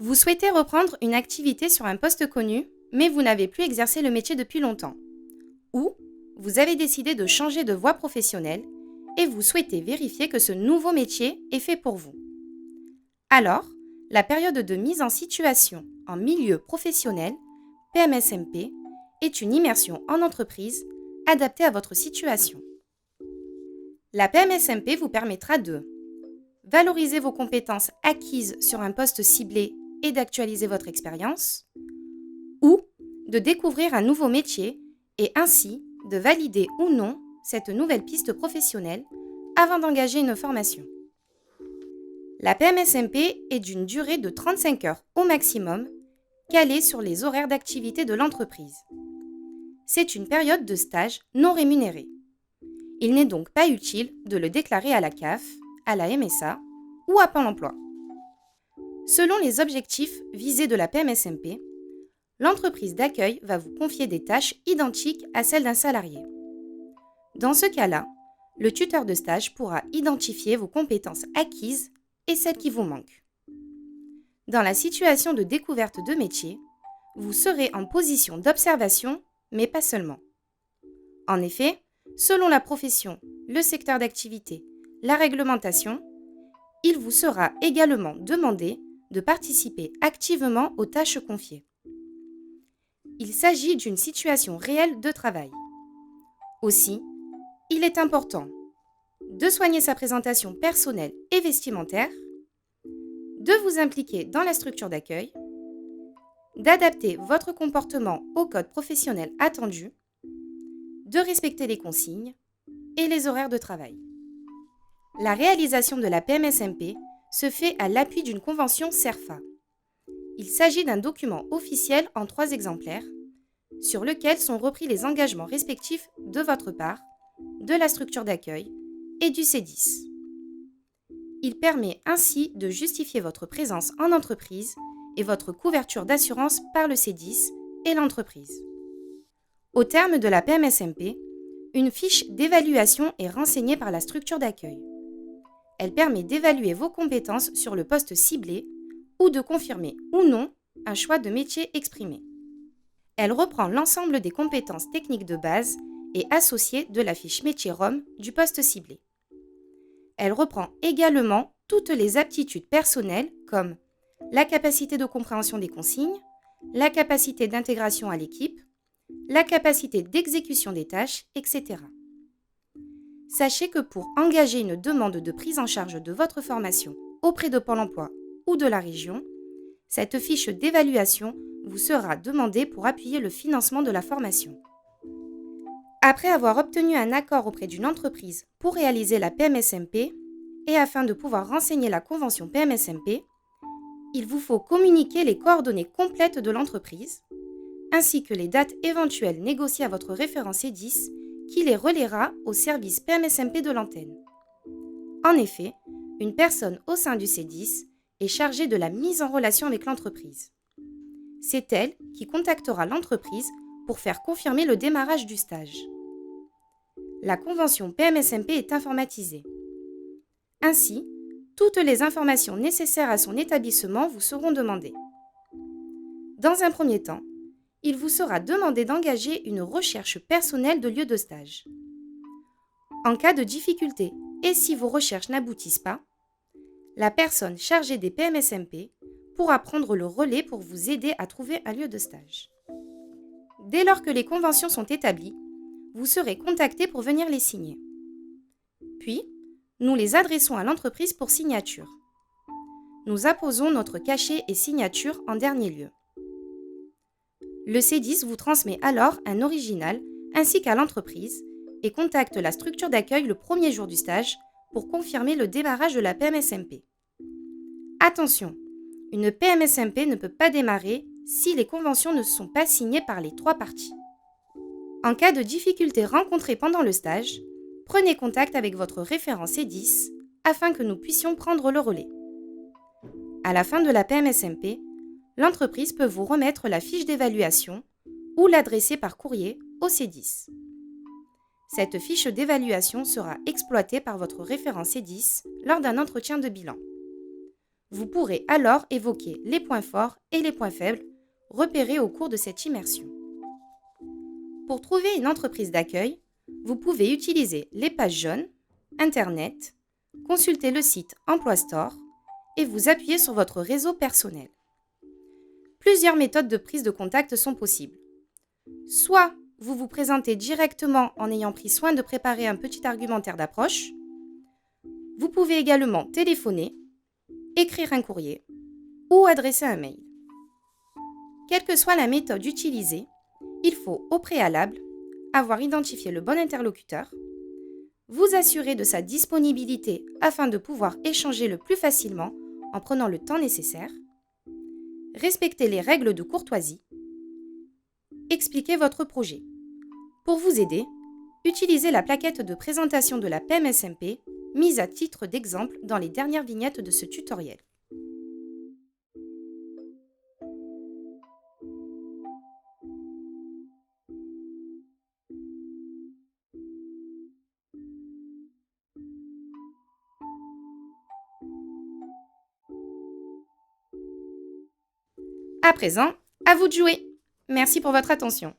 Vous souhaitez reprendre une activité sur un poste connu, mais vous n'avez plus exercé le métier depuis longtemps. Ou vous avez décidé de changer de voie professionnelle et vous souhaitez vérifier que ce nouveau métier est fait pour vous. Alors, la période de mise en situation en milieu professionnel, PMSMP, est une immersion en entreprise adaptée à votre situation. La PMSMP vous permettra de valoriser vos compétences acquises sur un poste ciblé et d'actualiser votre expérience, ou de découvrir un nouveau métier et ainsi de valider ou non cette nouvelle piste professionnelle avant d'engager une formation. La PMSMP est d'une durée de 35 heures au maximum, calée sur les horaires d'activité de l'entreprise. C'est une période de stage non rémunérée. Il n'est donc pas utile de le déclarer à la CAF, à la MSA ou à Pôle emploi. Selon les objectifs visés de la PMSMP, l'entreprise d'accueil va vous confier des tâches identiques à celles d'un salarié. Dans ce cas-là, le tuteur de stage pourra identifier vos compétences acquises et celles qui vous manquent. Dans la situation de découverte de métier, vous serez en position d'observation, mais pas seulement. En effet, selon la profession, le secteur d'activité, la réglementation, il vous sera également demandé de participer activement aux tâches confiées. Il s'agit d'une situation réelle de travail. Aussi, il est important de soigner sa présentation personnelle et vestimentaire, de vous impliquer dans la structure d'accueil, d'adapter votre comportement au code professionnel attendu, de respecter les consignes et les horaires de travail. La réalisation de la PMSMP se fait à l'appui d'une convention CERFA. Il s'agit d'un document officiel en 3 exemplaires, sur lequel sont repris les engagements respectifs de votre part, de la structure d'accueil et du C10. Il permet ainsi de justifier votre présence en entreprise et votre couverture d'assurance par le C10 et l'entreprise. Au terme de la PMSMP, une fiche d'évaluation est renseignée par la structure d'accueil. Elle permet d'évaluer vos compétences sur le poste ciblé ou de confirmer ou non un choix de métier exprimé. Elle reprend l'ensemble des compétences techniques de base et associées de la fiche métier ROM du poste ciblé. Elle reprend également toutes les aptitudes personnelles comme la capacité de compréhension des consignes, la capacité d'intégration à l'équipe, la capacité d'exécution des tâches, etc. Sachez que pour engager une demande de prise en charge de votre formation auprès de Pôle emploi ou de la région, cette fiche d'évaluation vous sera demandée pour appuyer le financement de la formation. Après avoir obtenu un accord auprès d'une entreprise pour réaliser la PMSMP et afin de pouvoir renseigner la convention PMSMP, il vous faut communiquer les coordonnées complètes de l'entreprise, ainsi que les dates éventuelles négociées à votre référent C10 qui les relaiera au service PMSMP de l'antenne. En effet, une personne au sein du C10 est chargée de la mise en relation avec l'entreprise. C'est elle qui contactera l'entreprise pour faire confirmer le démarrage du stage. La convention PMSMP est informatisée. Ainsi, toutes les informations nécessaires à son établissement vous seront demandées. Dans un premier temps, il vous sera demandé d'engager une recherche personnelle de lieu de stage. En cas de difficulté et si vos recherches n'aboutissent pas, la personne chargée des PMSMP pourra prendre le relais pour vous aider à trouver un lieu de stage. Dès lors que les conventions sont établies, vous serez contacté pour venir les signer. Puis, nous les adressons à l'entreprise pour signature. Nous apposons notre cachet et signature en dernier lieu. Le C10 vous transmet alors un original ainsi qu'à l'entreprise et contacte la structure d'accueil le premier jour du stage pour confirmer le démarrage de la PMSMP. Attention, une PMSMP ne peut pas démarrer si les conventions ne sont pas signées par les 3 parties. En cas de difficultés rencontrées pendant le stage, prenez contact avec votre référent C10 afin que nous puissions prendre le relais. À la fin de la PMSMP, l'entreprise peut vous remettre la fiche d'évaluation ou l'adresser par courrier au C10. Cette fiche d'évaluation sera exploitée par votre référent C10 lors d'un entretien de bilan. Vous pourrez alors évoquer les points forts et les points faibles repérés au cours de cette immersion. Pour trouver une entreprise d'accueil, vous pouvez utiliser les pages jaunes, Internet, consulter le site Emploi Store et vous appuyer sur votre réseau personnel. Plusieurs méthodes de prise de contact sont possibles. Soit vous vous présentez directement en ayant pris soin de préparer un petit argumentaire d'approche. Vous pouvez également téléphoner, écrire un courrier ou adresser un mail. Quelle que soit la méthode utilisée, il faut au préalable avoir identifié le bon interlocuteur, vous assurer de sa disponibilité afin de pouvoir échanger le plus facilement en prenant le temps nécessaire, respecter les règles de courtoisie, expliquer votre projet. Pour vous aider, utilisez la plaquette de présentation de la PMSMP mise à titre d'exemple dans les dernières vignettes de ce tutoriel. À présent, à vous de jouer. Merci pour votre attention.